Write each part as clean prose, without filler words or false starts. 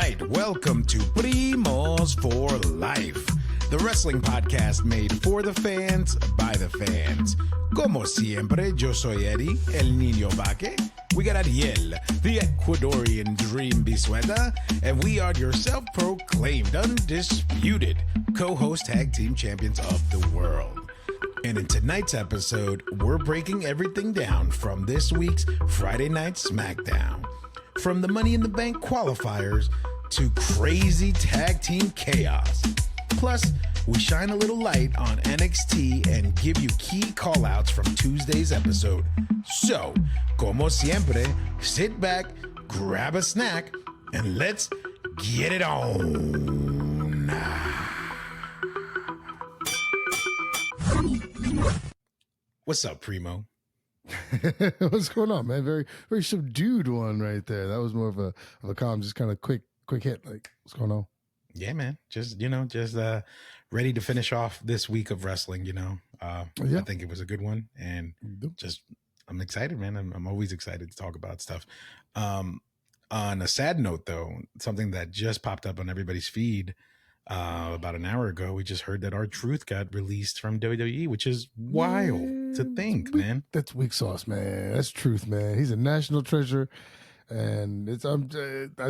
right, welcome to Primos for Life, the wrestling podcast made for the fans, by the fans. Como siempre, yo soy Eddie, el niño vaque. We got Ariel, the Ecuadorian dream bisueta, and we are your self-proclaimed, undisputed co-host tag team champions of the world. And in tonight's episode, we're breaking everything down from this week's Friday Night Smackdown. From the Money in the Bank qualifiers to crazy tag team chaos. Plus, we shine a little light on NXT and give you key callouts from Tuesday's episode. So, como siempre, sit back, grab a snack, and let's get it on. What's up, Primo? What's going on, man? Very, very subdued one right there. That was more of a calm, just kind of quick hit. Like, what's going on? Yeah, man. Just ready to finish off this week of wrestling. I think it was a good one, and I'm excited, man. I'm always excited to talk about stuff. On a sad note, though, something that just popped up on everybody's feed about an hour ago, we just heard that R-Truth got released from WWE, which is wild to think, man. That's weak sauce, man. That's truth, man. He's a national treasure, and I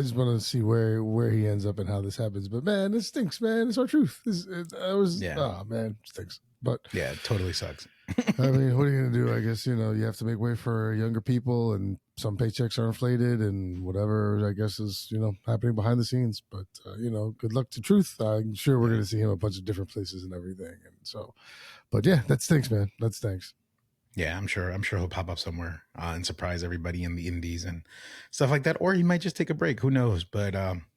just want to see where he ends up and how this happens. But man, this stinks, man. It's R-Truth. Man, it stinks. But yeah, it totally sucks. I mean, what are you gonna do? I guess you have to make way for younger people, and some paychecks are inflated, and whatever I guess is happening behind the scenes. But good luck to Truth. I'm sure we're gonna see him a bunch of different places and everything. And so, but yeah, that stinks, man. That stinks. Yeah, I'm sure he'll pop up somewhere and surprise everybody in the indies and stuff like that. Or he might just take a break. Who knows? But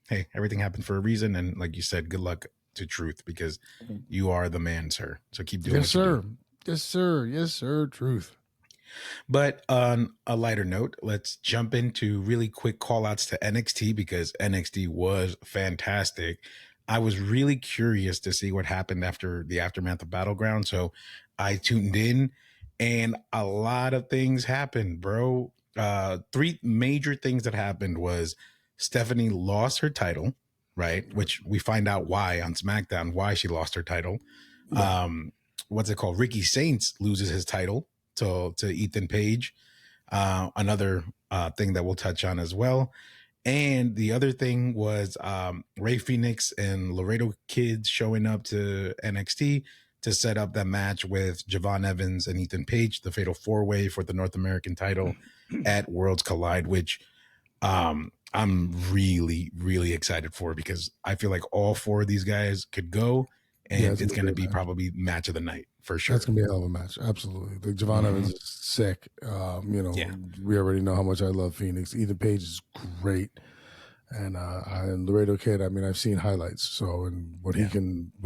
hey, everything happened for a reason. And like you said, good luck to Truth, because you are the man, sir. So keep doing yes, what you sir. do. Yes, sir. Yes, sir. Truth. But on a lighter note, let's jump into really quick call outs to NXT, because NXT was fantastic. I was really curious to see what happened after the aftermath of Battleground. So I tuned in, and a lot of things happened, bro. Three major things that happened was Stephanie lost her title, right? Which we find out why on SmackDown, why she lost her title. Yeah. What's it called? Ricky Saints loses his title to Ethan Page. Another thing that we'll touch on as well. And the other thing was Rey Fenix and Laredo Kid showing up to NXT to set up that match with Javon Evans and Ethan Page, the Fatal 4-Way for the North American title at Worlds Collide, which I'm really, really excited for, because I feel like all four of these guys could go, and it's going to be probably match of the night for sure. That's going to be a hell of a match. Absolutely. Like Javon Evans is sick. We already know how much I love Phoenix. Ethan Page is great. And Laredo Kid, I mean, I've seen highlights. So, and what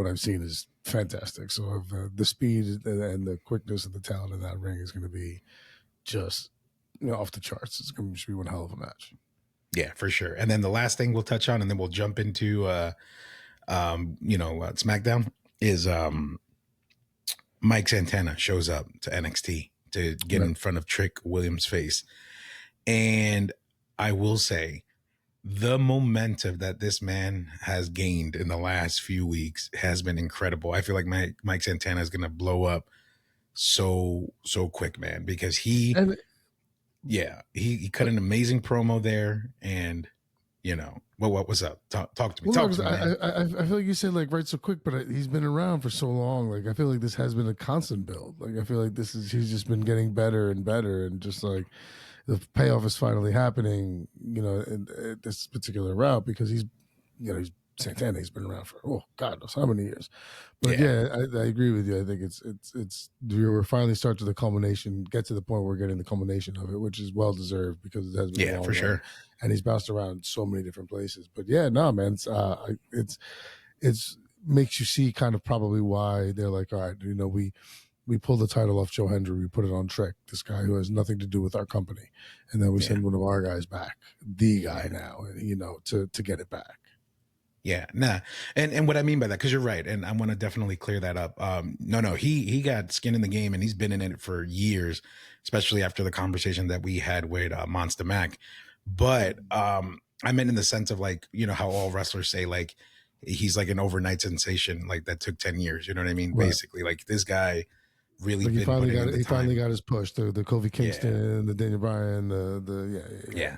I've seen is fantastic. So the speed and the quickness and the talent in that ring is going to be just, off the charts. It's going to be one hell of a match. Yeah, for sure. And then the last thing we'll touch on, and then we'll jump into, SmackDown, is Mike Santana shows up to NXT to get in front of Trick Williams' face. And I will say, the momentum that this man has gained in the last few weeks has been incredible. I feel like Mike Santana is going to blow up so quick, man, because he cut an amazing promo there, and what was up? Talk to me. I feel like you said right so quick, but he's been around for so long. Like, I feel like this has been a constant build. Like, I feel like he's just been getting better and better, and just like the payoff is finally happening, in this particular route, because he's Santana. He's been around for God knows how many years. But I agree with you. I think it's we're finally get to the point where we're getting the culmination of it, which is well deserved, because it has been a long for run. sure. And he's bounced around so many different places. But man, it's makes you see kind of probably why they're like, all right, we pulled the title off Joe Hendry, we put it on Trick, this guy who has nothing to do with our company, and then we send one of our guys back, the guy now, to get it back. Yeah, nah. And what I mean by that, because you're right, and I want to definitely clear that up. He got skin in the game, and he's been in it for years, especially after the conversation that we had with Monster Mac. But I meant in the sense of like, you know, how all wrestlers say like he's like an overnight sensation, like that took 10 years. You know what I mean? Right. Basically, like this guy really Like he been finally putting got in it. the He finally time. got his push. The Kofi Yeah. Kingston, the Daniel Bryan, yeah. Yeah.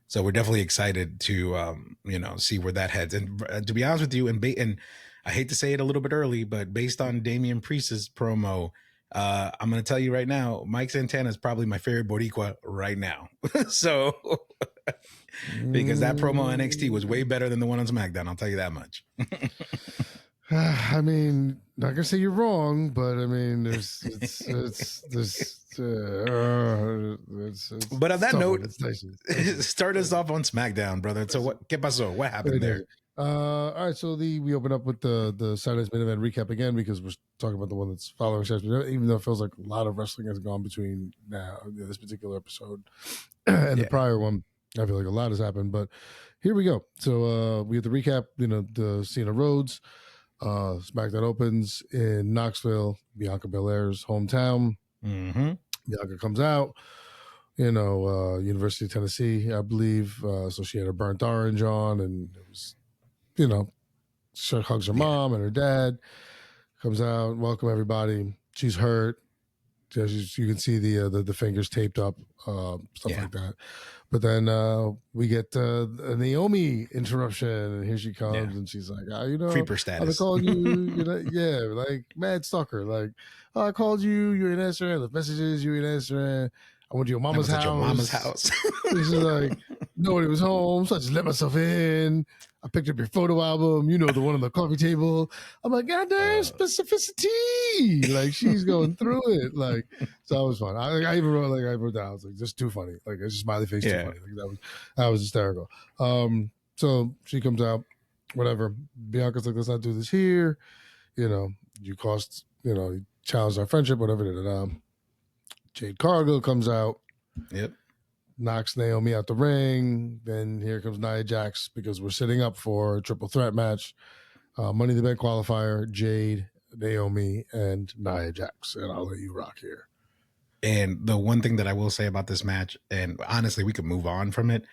So we're definitely excited to, you know, see where that heads. And to be honest with you, and I hate to say it a little bit early, but based on Damian Priest's promo, I'm going to tell you right now, Mike Santana is probably my favorite Boricua right now. So because that promo on NXT was way Mm. better than the one on SmackDown, I'll tell you that much. I mean, not gonna say you're wrong, but I mean, But on it's that tough one. note, It's dicey. It's start us dicey. off on SmackDown, brother. So what? ¿Qué pasó? What Very happened dicey. there? All right, so we open up with the Saturday's main event recap again because we're talking about the one that's following. Even though it feels like a lot of wrestling has gone between now this particular episode and the prior one, I feel like a lot has happened. But here we go. So we have the recap. You know, the Cena Rhodes. SmackDown opens in Knoxville, Bianca Belair's hometown. Mm-hmm. Bianca comes out. You know, University of Tennessee, I believe. So she had a burnt orange on, and it was, you know, she hugs her mom and her dad. Comes out, welcome everybody. She's hurt. You can see the fingers taped up, stuff like that. But then we get a Naomi interruption, and here she comes, and she's like, you know, Creeper I've been status. calling you, you know, yeah, like mad stalker. Like, oh, I called you, you ain't answering. I left messages, you ain't answering. I went to your mama's house. Your mama's house. She's like, nobody was home, so I just let myself in. I picked up your photo album, you know, the one on the coffee table. I'm like, goddamn specificity. Like she's going through it. Like, so it was fun. I even wrote down, I was like, just too funny. Like it's just smiley face too funny. Like that was hysterical. So she comes out, whatever. Bianca's like, let's not do this here. You know, you challenged our friendship, whatever. Jade Cargill comes out. Yep. Knocks Naomi out the ring. Then here comes Nia Jax because we're sitting up for a triple threat match. Money in the Bank qualifier, Jade, Naomi, and Nia Jax. And I'll let you rock here. And the one thing that I will say about this match, and honestly, we could move on from it,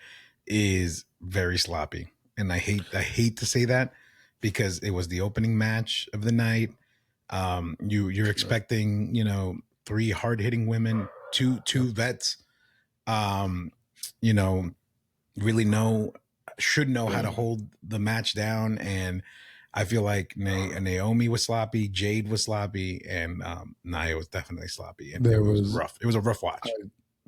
is very sloppy. And I hate to say that because it was the opening match of the night. You're expecting, you know, 3 hard-hitting women, two vets, you know, really should know how to hold the match down. And I feel like Naomi was sloppy, Jade was sloppy, and Nia was definitely sloppy. And it was rough. It was a rough watch.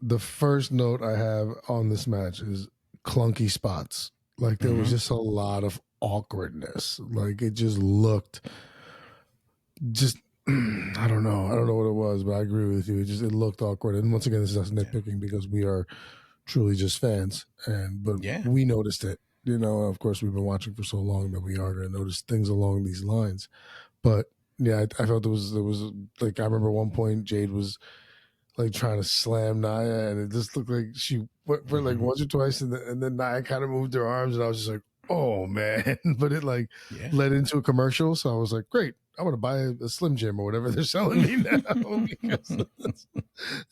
The first note I have on this match is clunky spots. Like there was just a lot of awkwardness. Like it just looked I don't know what it was, but I agree with you. It looked awkward. And once again, this is us nitpicking because we are truly just fans. But we noticed it. You know, of course, we've been watching for so long that we are going to notice things along these lines. But yeah, I felt there was like, I remember at one point Jade was like trying to slam Nia, and it just looked like she went for like once or twice, and then Nia kind of moved her arms, and I was just like, oh man. But it like led into a commercial, so I was like, great, I want to buy a Slim Jim or whatever they're selling me now because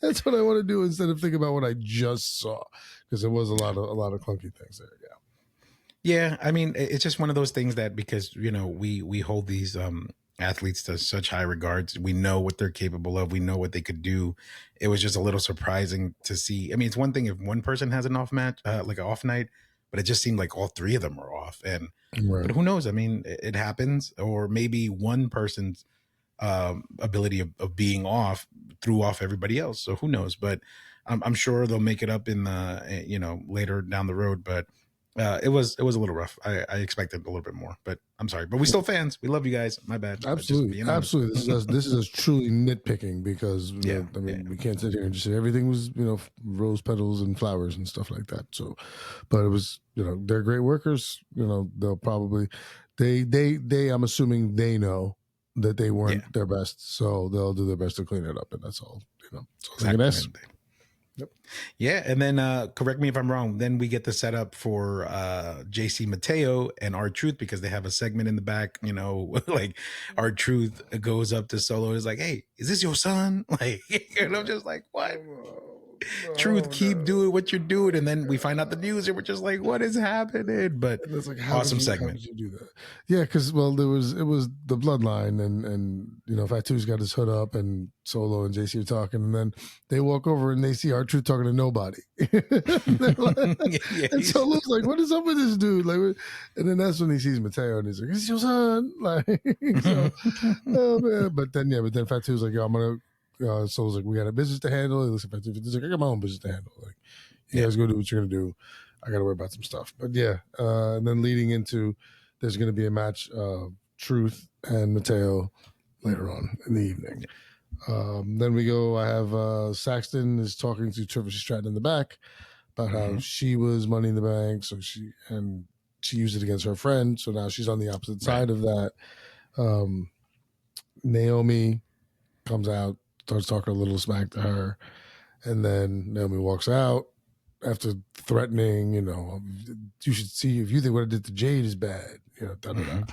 that's what I want to do instead of thinking about what I just saw, because there was a lot of clunky things there. Yeah, I mean, it's just one of those things that because, you know, we hold these athletes to such high regards. We know what they're capable of. We know what they could do. It was just a little surprising to see. I mean, it's one thing if one person has an off match, like an off night, but it just seemed like all 3 of them were off. And but who knows? I mean, it happens. Or maybe one person's ability of being off threw off everybody else. So who knows? But I'm sure they'll make it up in the, you know, later down the road. But it was a little rough. I expected a little bit more, but I'm sorry. But we still fans. We love you guys. My bad. Absolutely. This is us truly nitpicking because we can't sit here and just say everything was, you know, rose petals and flowers and stuff like that. So, but it was, you know, they're great workers. You know, they'll probably I'm assuming they know that they weren't their best, so they'll do their best to clean it up, and that's all. You know, so exactly. Yep. Yeah, and then correct me if I'm wrong. Then we get the setup for JC Mateo and R-Truth because they have a segment in the back. You know, like R-Truth goes up to Solo, is like, "Hey, is this your son?" Like, and I'm just like, "What?" Truth, Oh keep no. doing what you're doing. And then we find out the news and we're just like, what is happening? But And it's like, awesome how segment. could you do that? Yeah, because well, it was the bloodline, and you know, Fatu's got his hood up, and Solo and JC are talking, and then they walk over and they see R-Truth talking to nobody, Yeah, and Solo's like, "What is up with this dude?" Like, and then that's when he sees Mateo, and he's like, "It's your son." Like, so, oh man. But then Fatu's like, "Yo, I'm gonna." Solo's like, "We got a business to handle." He looks at Fatu. He's like, "I got my own business to handle. Like, you yeah. guys go do what you're gonna do. I got to worry about some stuff." But yeah, and then leading into there's going to be a match, Truth and Mateo later on in the evening. Then we go. I have Saxton is talking to Triple Stratton in the back about how she was Money in the Bank, so she used it against her friend, so now she's on the opposite side of that. Naomi comes out, starts talking a little smack to her, and then Naomi walks out after threatening, you know, you should see if you think what I did to Jade is bad, you know, da da da.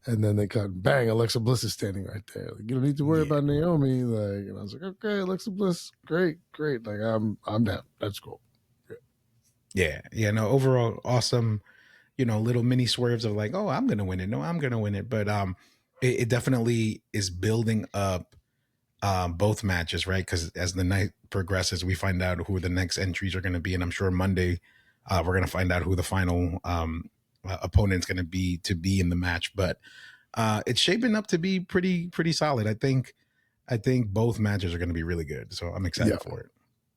And then they cut, bang, Alexa Bliss is standing right there. Like, you don't need to worry about Naomi. Like, and I was like, okay, Alexa Bliss, great. Like, I'm down. That's cool. Yeah. No, overall, awesome, you know, little mini swerves of like, oh, I'm gonna win it. No, I'm gonna win it. But it definitely is building up both matches, right? Because as the night progresses, we find out who the next entries are going to be, and I'm sure Monday we're going to find out who the final opponent's going to be in the match. But it's shaping up to be pretty solid. I think both matches are going to be really good, so I'm excited for it.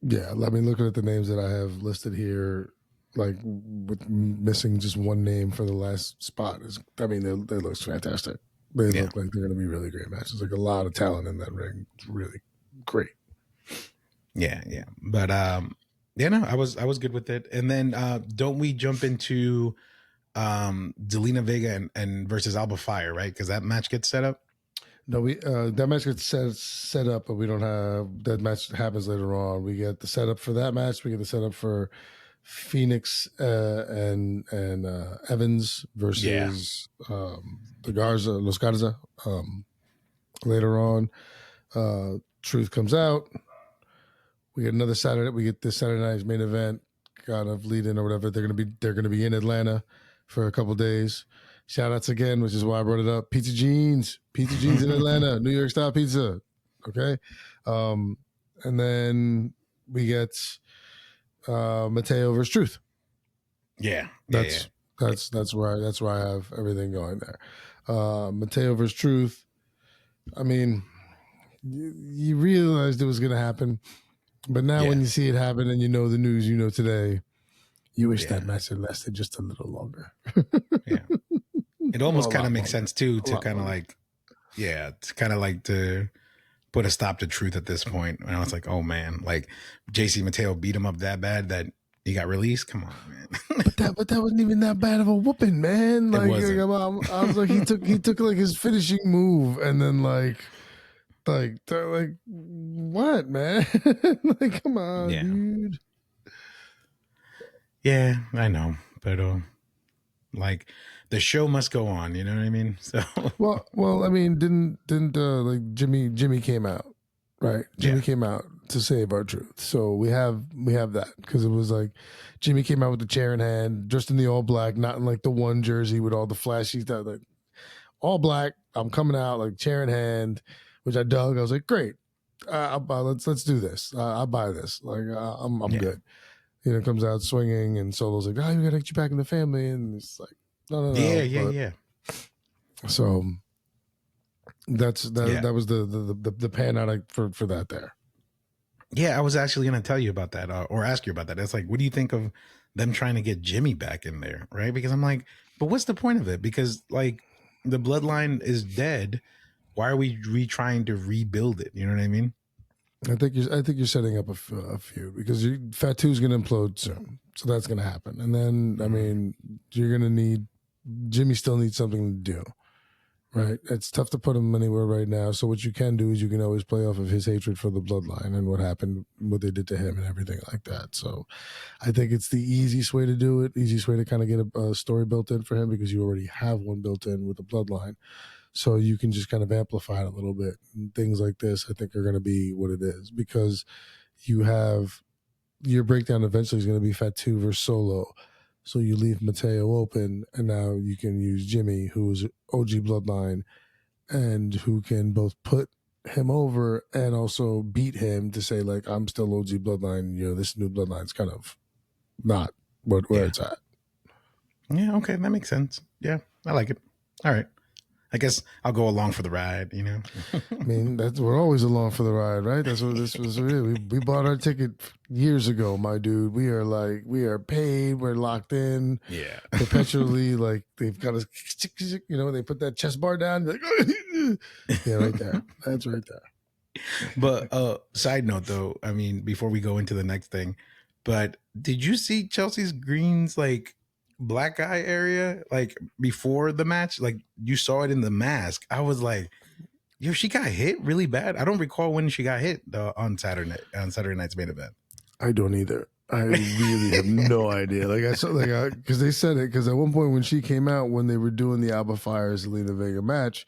Yeah, I mean, looking at the names that I have listed here, like with missing just one name for the last spot, I mean, they look fantastic. They look like they're going to be really great matches. Like a lot of talent in that ring. It's really great. Yeah. But no, I was good with it. And then don't we jump into Delina Vega and versus Alba Fire, right? Because that match gets set up. No, we that match gets set up, but we don't have that match happens later on. We get the setup for that match. We get the setup for Phoenix and Evans versus the Los Garza. Later on, Truth comes out. We get another Saturday. We get this Saturday night's main event, kind of lead in or whatever. They're gonna be in Atlanta for a couple days. Shout outs again, which is why I brought it up. Pizza Jeans in Atlanta, New York style pizza. Okay, and then we get Mateo versus Truth. That's where I have everything going there. Mateo versus Truth. I mean, you realized it was going to happen, but now when you see it happen and you know the news you know today, you wish that match had lasted just a little longer. It almost kind of makes sense too to kind of like, to put a stop to Truth at this point. And I was like, oh man, like JC Mateo beat him up that bad that he got released. Come on, man. but that wasn't even that bad of a whooping, man. Like, I was like, he took like his finishing move and then like what, man? Like, come on, dude. Yeah, I know, but like the show must go on. You know what I mean? So well, I mean, didn't like Jimmy came out, right? Jimmy came out to save R-Truth. So we have that because it was like Jimmy came out with the chair in hand, dressed in the all black, not in like the one jersey with all the flashy stuff. Like all black. I'm coming out like chair in hand, which I dug. I was like, great. Let's do this. I'll buy this. Like I'm good. You know, comes out swinging, and Solo's like, "Oh, we gotta get you back in the family," and it's like, no. Yeah. So that was the pan out for that there. Yeah, I was actually going to tell you about that or ask you about that. It's like, what do you think of them trying to get Jimmy back in there, right? Because I'm like, but what's the point of it? Because like the bloodline is dead. Why are we trying to rebuild it? You know what I mean? I think you're setting up a feud because Fatu's going to implode soon, so that's going to happen. And then I mean, you're going to need Jimmy. Still needs something to do, right? It's tough to put him anywhere right now. So what you can do is you can always play off of his hatred for the bloodline and what happened, what they did to him, and everything like that. So I think it's the easiest way to do it. Easiest way to kind of get a story built in for him because you already have one built in with the bloodline. So you can just kind of amplify it a little bit. And things like this, I think, are going to be what it is because you have your breakdown eventually is going to be Fatu versus Solo. So you leave Mateo open, and now you can use Jimmy, who is OG Bloodline, and who can both put him over and also beat him to say, like, I'm still OG Bloodline. You know, this new Bloodline's kind of not where it's at. Yeah, okay, that makes sense. Yeah, I like it. All right. I guess I'll go along for the ride, you know. I mean, we're always along for the ride, right? That's what this was. We bought our ticket years ago, my dude. We are paid. We're locked in. Yeah, perpetually. Like they've got us, you know, they put that chest bar down. Like, yeah, right there. That's right there. But side note though, I mean, before we go into the next thing, but did you see Chelsea Green's like black eye area like before the match? Like you saw it in the mask. I was like, yo, she got hit really bad. I don't recall when she got hit on Saturday night's main event. I don't either. I really have no idea. Like I saw, like, because they said it. Because at one point when she came out, when they were doing the Alba Fire Zelina Vega match,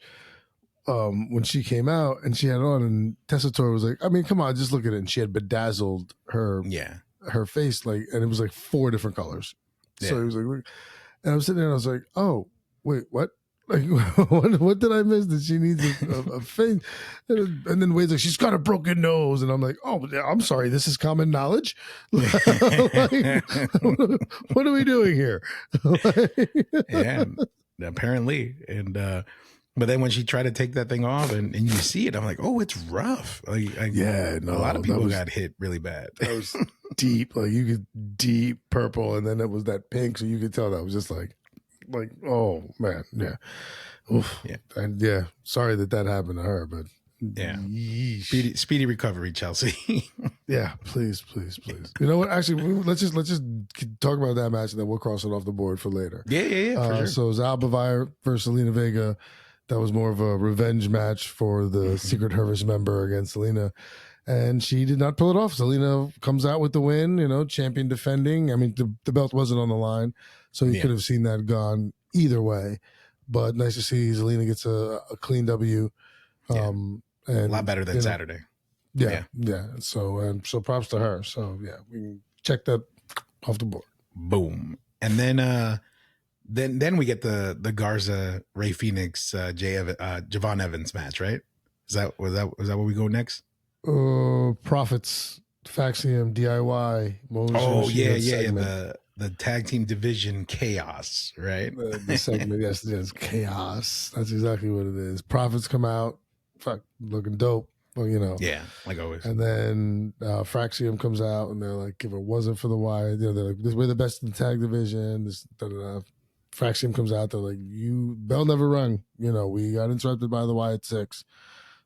when she came out and she had on, and Tessitore was like, I mean, come on, just look at it. And she had bedazzled her face, like, and it was like 4 different colors. Yeah. So he was like, look. And I'm sitting there and I was like, oh, wait, what? Like, what did I miss? That she needs a face? And then Wade's like, she's got a broken nose. And I'm like, oh, I'm sorry, this is common knowledge. Like, what are we doing here? Yeah, apparently. And but then when she tried to take that thing off and you see it, I'm like, oh, it's rough. Like, a lot of people got hit really bad. That was deep. Like you could deep purple, and then it was that pink, so you could tell that was just like, oh man, yeah. Oof. Yeah, and yeah, sorry that happened to her, but yeah, speedy recovery, Chelsea. Yeah, please. You know what? Actually, let's just talk about that match, and then we'll cross it off the board for later. Yeah, for sure. So it was Alba Fire versus Zelina Vega. That was more of a revenge match for the Secret Service member against Zelina, and she did not pull it off. Zelina comes out with the win. You know, champion defending. I mean, the belt wasn't on the line, so you could have seen that gone either way. But nice to see Zelina gets a clean W. And a lot better than Saturday. Yeah. So props to her. So yeah, we can check that off the board. Boom. And then we get the Garza Ray Phoenix Javon Evans match, right? Was that where we go next? Profits, Faxium, DIY. Oh yeah. The tag team division chaos, right? The segment, yes, chaos. That's exactly what it is. Profits come out, looking dope. Well, you know, yeah, like always. And then Fraxium comes out, and they're like, "If it wasn't for the Wyatt, you know, they're like, we're the best in the tag division." This, Fraxium comes out, they're like, "You bell never rung. You know, we got interrupted by the Wyatt Sicks,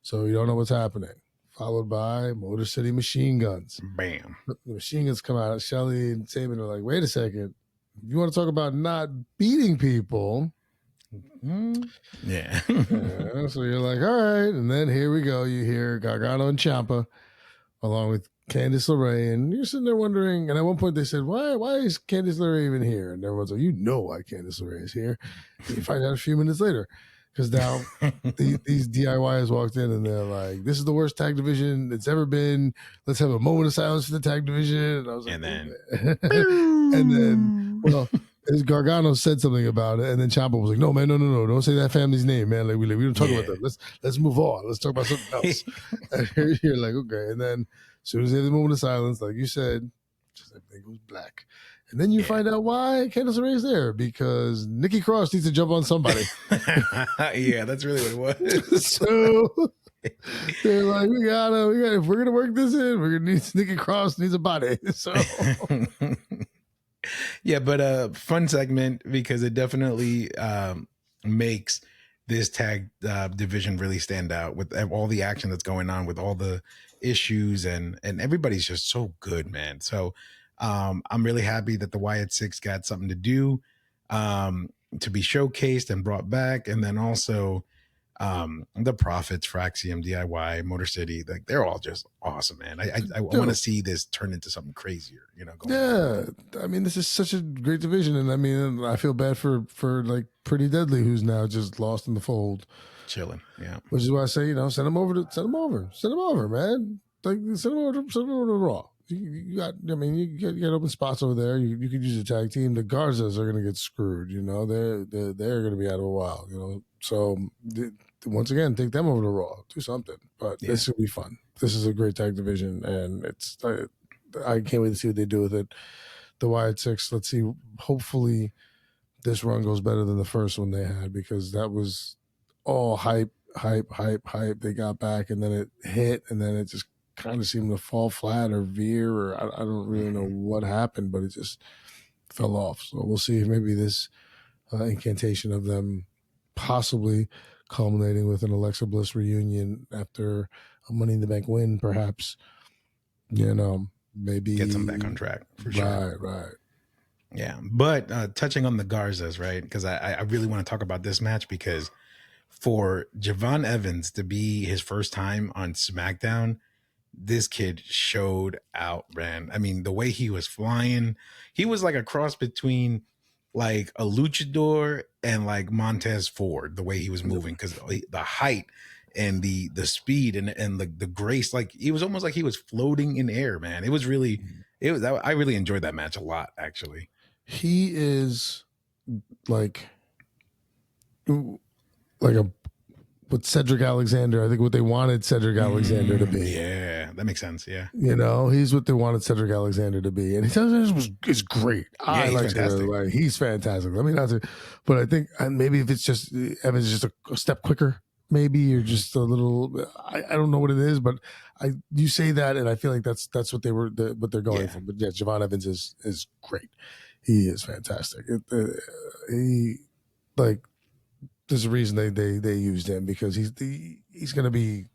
so you don't know what's happening." Followed by Motor City Machine Guns. Bam. The Machine Guns come out. Shelly and Saban are like, "Wait a second, you want to talk about not beating people?" Yeah. So you're like, all right. And then here we go. You hear Gargano and Ciampa along with Candice LeRae. And you're sitting there wondering. And at one point they said, why is Candice LeRae even here? And everyone's like, you know why Candice LeRae is here. And you find out a few minutes later. Because now these DIYs walked in and they're like, this is the worst tag division it's ever been. Let's have a moment of silence for the tag division. And I was like, and then, well, as Gargano said something about it, and then Ciampa was like, "No, man, no, don't say that family's name, man. Like we don't talk about that. Let's move on. Let's talk about something else." And you're like, okay. And then as soon as they have the moment of silence, like you said, just everything goes black. And then you find out why Candice LeRae is there, because Nikki Cross needs to jump on somebody. Yeah, that's really what it was. So they're like, we gotta, if we're gonna work this in, we're gonna need Nikki Cross needs a body. So. Yeah, but fun segment because it definitely makes this tag division really stand out with all the action that's going on, with all the issues, and everybody's just so good, man. So I'm really happy that the Wyatt Sicks got something to do, to be showcased and brought back, and then also the Profits, Fraxium, DIY, Motor City, like they're all just awesome, man. I want to see this turn into something crazier, you know. I mean, this is such a great division, and I mean, I feel bad for like Pretty Deadly, who's now just lost in the fold, chilling. Yeah, which is why I say, you know, send them over, man. Like send them over to Raw. You got, I mean, you got open spots over there. You could use a tag team. The Garzas are going to get screwed. You know, they're going to be out of a while. You know, so once again, take them over to Raw. Do something. But Yeah. this will be fun. This is a great tag division, and it's I can't wait to see what they do with it. The Wyatt Sicks. Let's see. Hopefully, this run goes better than the first one they had, because that was all hype. They got back, and then it hit, and then it just kind of seemed to fall flat or veer, or I don't really know what happened, but it just fell off. So we'll see if maybe this incantation of them possibly culminating with an Alexa Bliss reunion after a Money in the Bank win, perhaps, you know, maybe Get them back on track for sure. Right. Yeah. But touching on the Garzas, right? Because I really want to talk about this match, because for Javon Evans to be his first time on SmackDown, this kid showed out, man. I mean, the way he was flying, he was like a cross between like a luchador and like Montez Ford, the way he was moving, because the height and the speed and the grace, like he was almost like he was floating in air, man. It was I really enjoyed that match a lot, actually. He is like a with Cedric Alexander. I think what they wanted Cedric Alexander to be. Yeah, that makes sense. Yeah, you know, he's what they wanted Cedric Alexander to be, and is great. Yeah, he's fantastic. He's fantastic. I mean, but I think maybe if it's just Evans is just a step quicker, maybe, or just a little. I don't know what it is, but you say that, and I feel like that's what what they're going for. But yeah, Javon Evans is great. He is fantastic. He like. There's a reason they used him, because he's going to be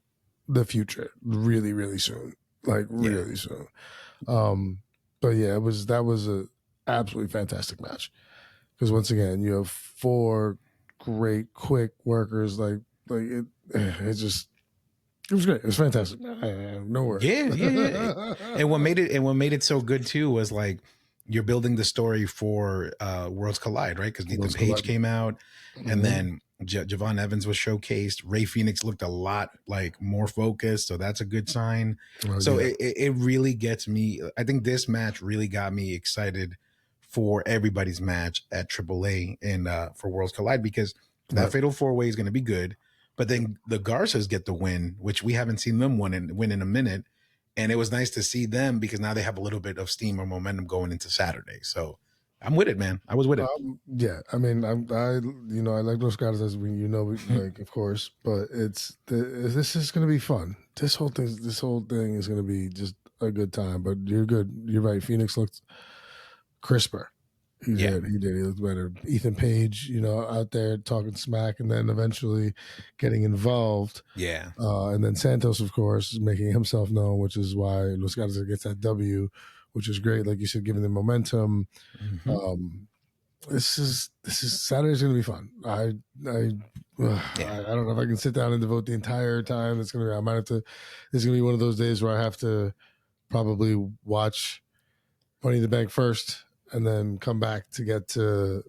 the future really, really soon, really soon. But yeah, that was a absolutely fantastic match, because once again, you have 4 great quick workers. It was great. It was fantastic. No worries. Yeah. And what made it so good too was like, you're building the story for Worlds Collide, right? Because Ethan Page came out, and then Javon Evans was showcased. Ray Phoenix looked a lot like more focused, so that's a good sign. It really gets me. I think this match really got me excited for everybody's match at AAA and for Worlds Collide, because that Fatal 4-Way is going to be good. But then the Garças get the win, which we haven't seen them win in a minute. And it was nice to see them, because now they have a little bit of steam or momentum going into Saturday. So I'm with it, man. I was with it. Yeah, I mean, I like those guys, as like, of course. But this is going to be fun. This whole thing is going to be just a good time. But you're good. You're right. Phoenix looked crisper. He did. He looked better. Ethan Page, out there talking smack, and then eventually getting involved. Yeah. And then Santos, of course, making himself known, which is why Los Gatos gets that W, which is great. Like you said, giving them momentum. Mm-hmm. This is Saturday's going to be fun. I don't know if I can sit down and devote the entire time. It's going to be. I might have to. This is going to be one of those days where I have to probably watch Money in the Bank first, and then come back to get to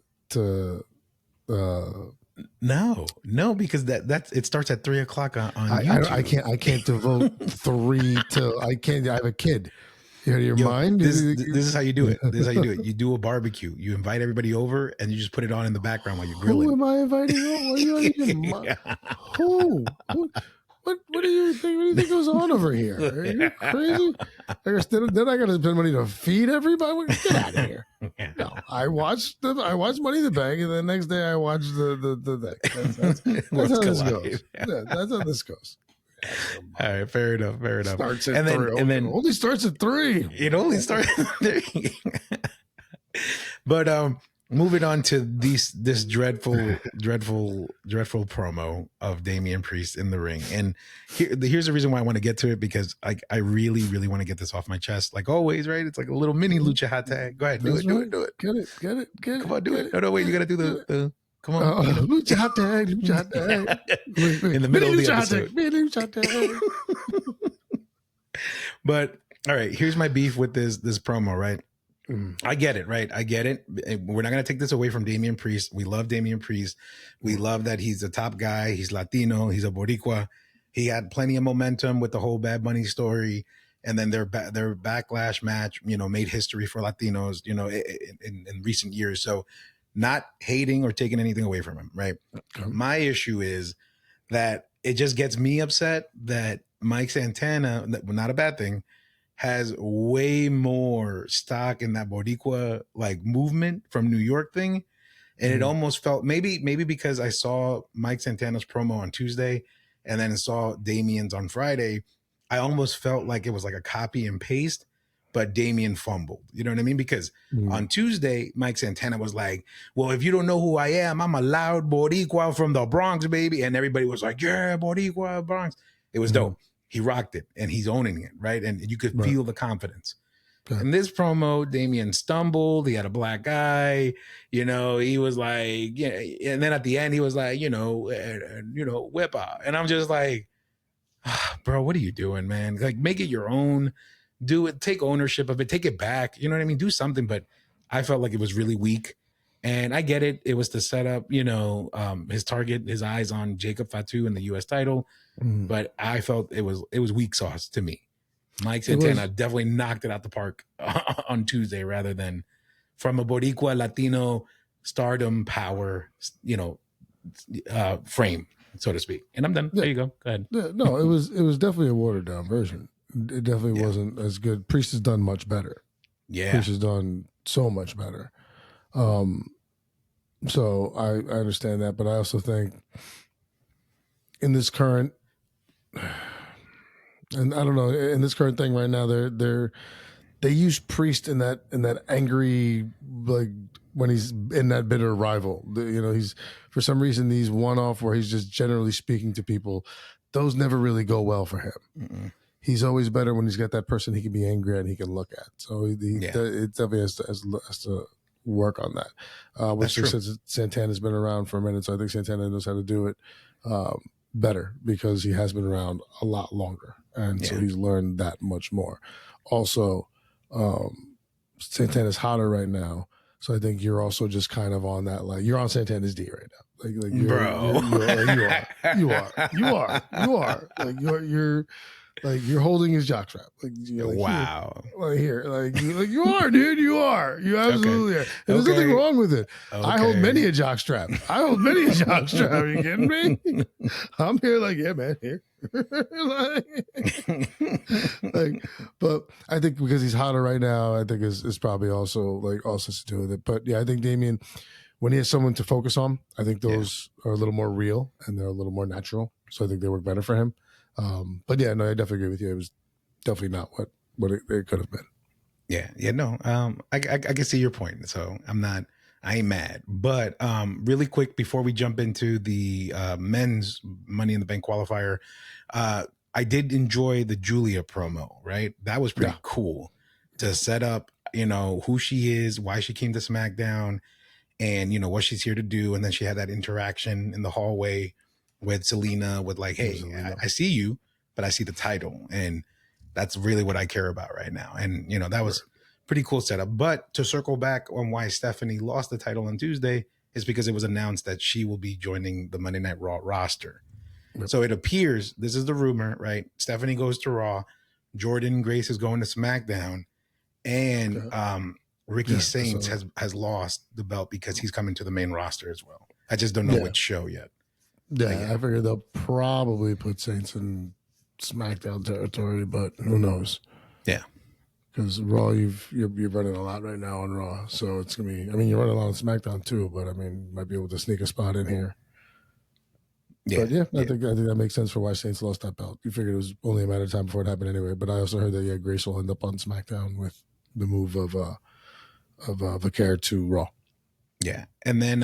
no, because that it starts at 3:00 on YouTube. I can't devote 3 till I can't. I have a kid. Your mind. This is how you do it. This is how you do it. You do a barbecue. You invite everybody over, and you just put it on in the background while you're grilling. Who am I inviting over? Who? What do you think goes on over here? Are you crazy? Then I got to spend money to feed everybody. Get out of here! No, I watched Money in the Bank, and the next day I watched the that's how this goes. Yeah, that's how this goes. All right, fair enough. Starts at 3. And then only starts at 3. It only starts at 3. But moving on to this dreadful promo of Damian Priest in the ring. And here's the reason why I want to get to it, because I really, really want to get this off my chest. Like always, right? It's like a little mini lucha hot tag. Go ahead, do it. Get it. Come on, do it. No, wait, you got to do the come on. Lucha hot tag. In the middle of the episode. Lucha tag. But all right, here's my beef with this promo, right? I get it, right? I get it. We're not going to take this away from Damian Priest. We love Damian Priest. We love that he's a top guy. He's Latino. He's a Boricua. He had plenty of momentum with the whole Bad Bunny story. and then their backlash match, made history for Latinos, in recent years. So, not hating or taking anything away from him, right? Okay. My issue is that it just gets me upset that Mike Santana, not a bad thing, has way more stock in that Boricua like movement from New York thing. And it almost felt maybe because I saw Mike Santana's promo on Tuesday and then saw Damien's on Friday, I almost felt like it was like a copy and paste, but Damien fumbled. You know what I mean? Because on Tuesday, Mike Santana was like, well, if you don't know who I am, I'm a loud Boricua from the Bronx, baby. And everybody was like, yeah, Boricua, Bronx. It was dope. He rocked it and he's owning it, right? And you could feel the confidence. Okay. In this promo, Damien stumbled. He had a black eye. He was like, yeah. And then at the end, he was like, whip out. And I'm just like, bro, what are you doing, man? Like, make it your own. Do it. Take ownership of it. Take it back. You know what I mean? Do something. But I felt like it was really weak. And I get it. It was to set up, his target, his eyes on Jacob Fatu in the U.S. title. But I felt it was weak sauce to me. Mike Santana definitely knocked it out the park on Tuesday rather than from a Boricua Latino stardom power, frame, so to speak. And I'm done. Yeah. There you go. Go ahead. Yeah, no, it was definitely a watered down version. It definitely wasn't as good. Priest has done much better. Yeah. Priest has done so much better. So I understand that, but I also think in this current, and I don't know, in this current thing right now, they use Priest in that angry, like when he's in that bitter rival. He's for some reason these one-off where he's just generally speaking to people. Those never really go well for him. He's always better when he's got that person he can be angry at and he can look at. So it definitely has to work on that. Which since Santana's been around for a minute, so I think Santana knows how to do it better because he has been around a lot longer. And so he's learned that much more. Also, Santana's hotter right now. So I think you're also just kind of on that, like you're on Santana's D right now. Like you are. Like you're like you're holding his jockstrap. Wow. Here, you are, dude. You are. You absolutely are. And there's nothing wrong with it. Okay. I hold many a jockstrap. Are you kidding me? I'm here, like, yeah, man, here. But I think because he's hotter right now, I think is probably also to do with it. But yeah, I think Damien, when he has someone to focus on, I think those are a little more real and they're a little more natural. So I think they work better for him. But yeah, no, I definitely agree with you. It was definitely not what it could have been. Yeah, no. I can see your point. So I ain't mad. But really quick before we jump into the men's Money in the Bank qualifier, I did enjoy the Julia promo, right? That was pretty cool to set up, who she is, why she came to SmackDown, and what she's here to do. And then she had that interaction in the hallway with Selena with like, hey, I see you, but I see the title. And that's really what I care about right now. And, that was pretty cool setup. But to circle back on why Stephanie lost the title on Tuesday is because it was announced that she will be joining the Monday Night Raw roster. Yep. So it appears, this is the rumor, right? Stephanie goes to Raw, Jordan Grace is going to SmackDown, and Ricky Saints has lost the belt because he's coming to the main roster as well. I just don't know which show yet. Yeah, I figured they'll probably put Saints in SmackDown territory, but who knows? Yeah. Because Raw, you're running a lot right now on Raw, so it's gonna be. I mean, you're running a lot on SmackDown too, but I mean, might be able to sneak a spot in here. Yeah, but I think that makes sense for why Saints lost that belt. You figured it was only a matter of time before it happened anyway. But I also heard that Grace will end up on SmackDown with the move of Vaquer to Raw. Yeah, and then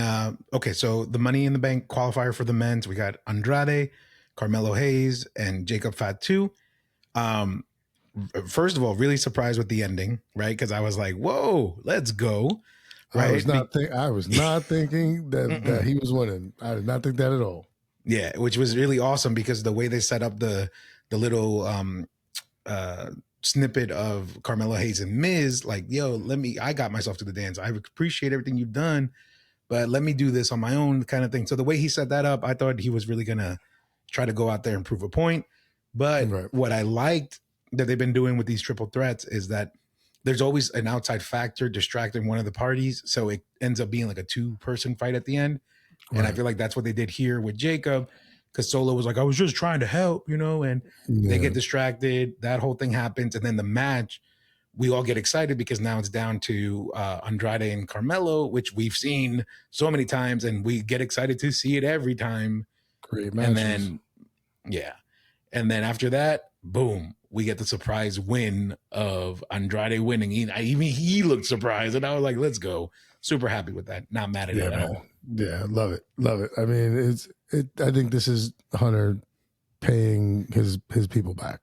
so the Money in the Bank qualifier for the men's, we got Andrade, Carmelo Hayes, and Jacob Fatu. First of all, really surprised with the ending, right? Because I was like, "Whoa, let's go!" Right? I was not thinking that he was winning. I did not think that at all. Yeah, which was really awesome because the way they set up the little snippet of Carmelo Hayes and Miz, like, yo, I got myself to the dance. I appreciate everything you've done, but let me do this on my own kind of thing. So the way he set that up, I thought he was really going to try to go out there and prove a point. But what I liked that they've been doing with these triple threats is that there's always an outside factor distracting one of the parties, so it ends up being like a 2-person fight at the end. And I Right. feel like that's what they did here with Jacob, because Solo was like, I was just trying to help, and they Yeah. get distracted. That whole thing happens. And then the match, we all get excited because now it's down to Andrade and Carmelo, which we've seen so many times, and we get excited to see it every time. Great And matches. then, yeah. And then after that, boom, we get the surprise win of Andrade winning. He looked surprised, and I was like, let's go. Super happy with that. Not mad at Yeah, it at man. all. Yeah, love it. Love it. I mean, I think this is Hunter paying his people back.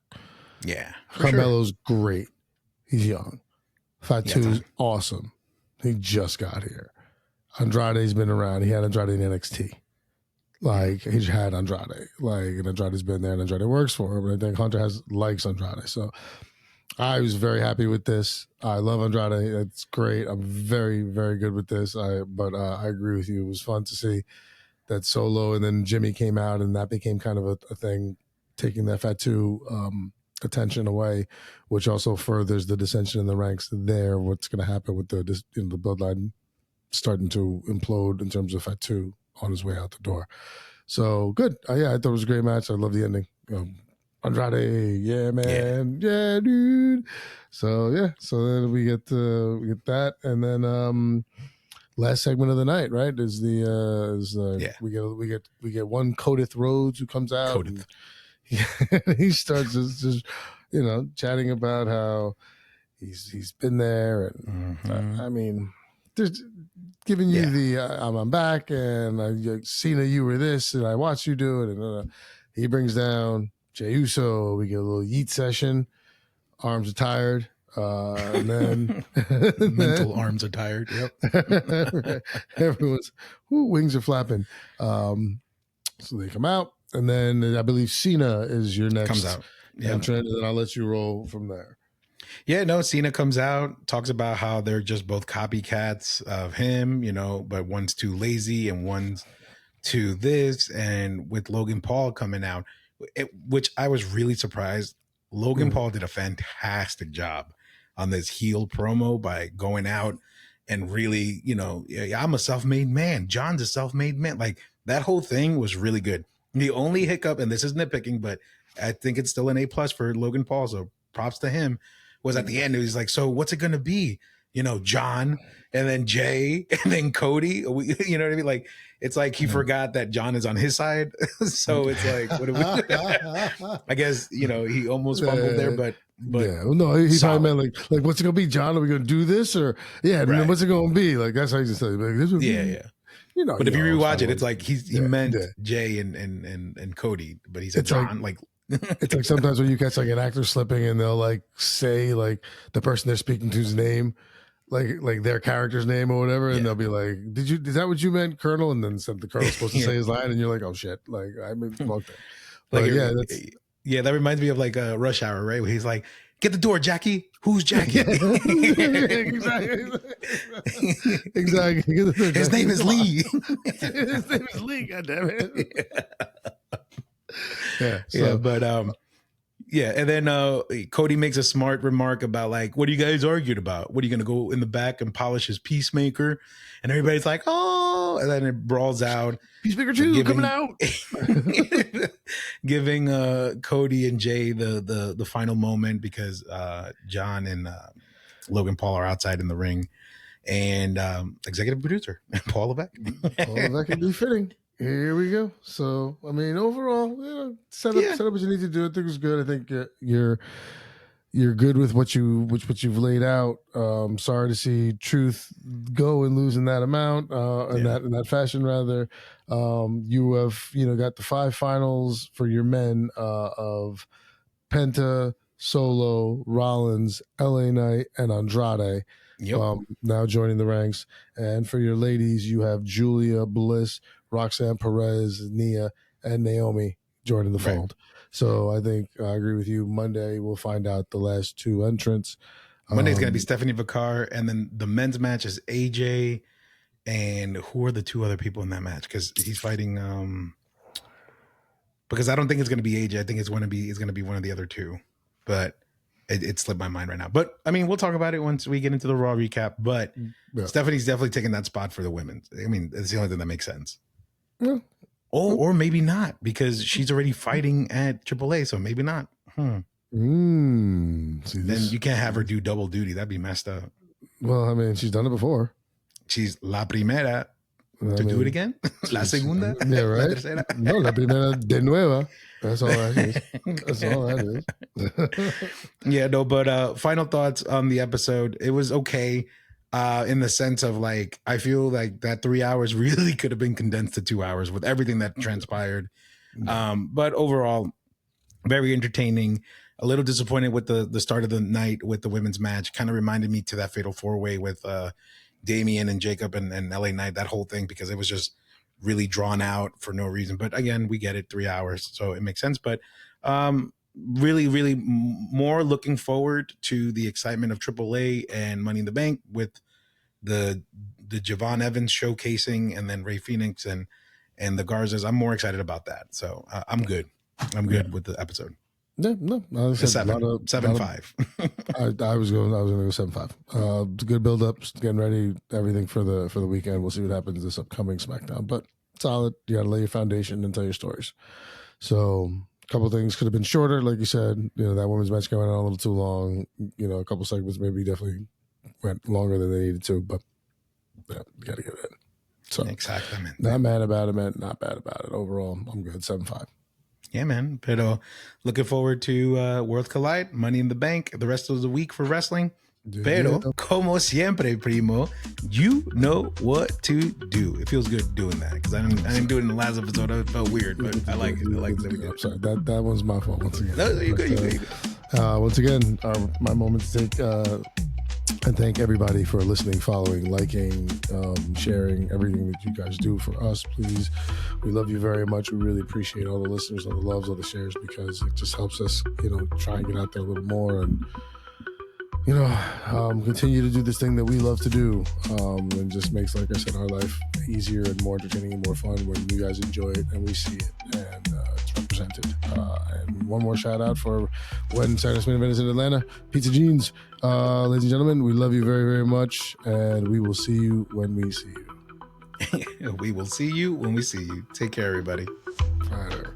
Yeah. Carmelo's great. He's young. Fatu's Yeah, awesome. He just got here. Andrade's been around. He had Andrade in NXT. Like, he's had Andrade. Like, and Andrade's been there, and Andrade works for him. And I think Hunter likes Andrade. So I was very happy with this. I love Andrade. It's great. I'm very, very good with this. But I agree with you. It was fun to see that Solo and then Jimmy came out, and that became kind of a thing, taking that Fatu attention away, which also furthers the dissension in the ranks there. What's going to happen with the bloodline starting to implode in terms of Fatu on his way out the door. So good. Yeah, I thought it was a great match. I love the ending. Andrade, yeah, man, yeah, dude. So yeah, so then we get that, and then last segment of the night, right? We get one Codith Rhodes who comes out. Codith. He starts just chatting about how he's been there, and I mean, there's giving you the I'm back, and Cena, you were this, and I watched you do it, and he brings down Jey Uso. We get a little yeet session. Arms are tired. And then mental arms are tired. Yep. Everyone's wings are flapping. So they come out, and then I believe Cena is your next comes out. entrant, and then I'll let you roll from there. Yeah, no, Cena comes out, talks about how they're just both copycats of him, but one's too lazy and one's too this. And with Logan Paul coming out, which I was really surprised, Logan Paul did a fantastic job on this heel promo by going out and really, I'm a self-made man. John's a self-made man. Like, that whole thing was really good. The only hiccup, and this is nitpicking, but I think it's still an A+ for Logan Paul, so props to him, was at the end. It was like, so what's it going to be? John, and then Jay, and then Cody. You know what I mean? Like, it's like he forgot that John is on his side. So it's like, what do we I guess, he almost fumbled there, but yeah, well, no, he probably meant like, what's it gonna be, John? Are we gonna do this, or right. What's it gonna be? Like, that's how you just say, like, this would be, yeah. But if you rewatch it, it's like he meant Jay and Cody, but he said John. Like it's like sometimes when you catch like an actor slipping and they'll like say like the person they're speaking to's name, like their character's name or whatever, and they'll be like, is that what you meant, Colonel? And then the Colonel's supposed to say his line, and you're like, oh shit, like I mean, wrong thing. Like, that reminds me of like Rush Hour, right? Where he's like, get the door, Jackie. Who's Jackie? Exactly. His name is Lee. His name is Lee. God damn it. And then Cody makes a smart remark about like, what are you guys arguing about? What are you gonna go in the back and polish his Peacemaker? And everybody's like, oh, and then it brawls out. Peacemaker 2 coming out. Giving Cody and Jay the final moment because John and Logan Paul are outside in the ring, and executive producer Paul Levesque. Paul Levesque would be fitting. Here we go. So, I mean, overall, set up what you need to do. I think it was good. I think you're good with what you've laid out. Sorry to see Truth go and lose in that amount, in that fashion rather. You have got the 5 finals for your men of Penta, Solo, Rollins, LA Knight, and Andrade. Yep. Now joining the ranks. And for your ladies, you have Julia, Bliss, Roxanne Perez, Nia, and Naomi joining the fold. So I think I agree with you. Monday, we'll find out the last 2 entrants. Monday's going to be Stephanie Vacar, and then the men's match is AJ. And who are the 2 other people in that match? Because he's fighting. Because I don't think it's going to be AJ. I think it's going to be one of the other 2. But It slipped my mind right now. But I mean, we'll talk about it once we get into the Raw recap. But Yeah. Stephanie's definitely taking that spot for the women. I mean, it's the only thing that makes sense. Yeah. Or maybe not, because she's already fighting at AAA, so maybe not. See, Then you can't have her do double duty. That'd be messed up. Well, I mean, she's done it before. She's la primera. Do it again? La segunda? Yeah, right? La tercera? No, la primera de nueva. That's all that is. That's all that is. Yeah, no, but final thoughts on the episode. It was okay in the sense of like, I feel like that 3 hours really could have been condensed to 2 hours with everything that transpired. But overall, very entertaining. A little disappointed with the start of the night with the women's match. Kind of reminded me to that Fatal 4-Way with Damian and Jacob and LA Knight, that whole thing, because it was just really drawn out for no reason. But again, we get it, 3 hours, so it makes sense. But really, really more looking forward to the excitement of AAA and Money in the Bank with the Javon Evans showcasing, and then Ray Phoenix and the Garzas. I'm more excited about that. So I'm good. I'm good with the episode. Yeah, no, I said 7.5. I was going to go 7.5. It's a good build up, getting ready, everything for the weekend. We'll see what happens this upcoming Smackdown, but solid. You got to lay your foundation and tell your stories. So a couple of things could have been shorter, like you said. You know, that women's match going on a little too long. You know, a couple segments maybe definitely went longer than they needed to, but yeah, you got to give it in. So exactly, man. Not mad about it, man. Not bad about it. Overall, I'm good. 7.5. Yeah, man. But looking forward to World Collide, Money in the Bank, the rest of the week for wrestling. Pero, como siempre, primo, you know what to do. It feels good doing that, because I didn't do it in the last episode. It felt weird, but I like it. I like that we did. Sorry, that one's my fault once again. No, you good. Once again, my moment to take and thank everybody for listening, following, liking, sharing, everything that you guys do for us. Please, we love you very much. We really appreciate all the listeners, all the loves, all the shares, because it just helps us, try and get out there a little more and, continue to do this thing that we love to do. And just makes, like I said, our life easier and more entertaining and more fun when you guys enjoy it and we see it and it's represented. And one more shout out for when Saturday's Main Event is in Atlanta, Pizza Jeans. Ladies and gentlemen, we love you very, very much, and we will see you when we see you. We will see you when we see you. Take care, everybody. All right.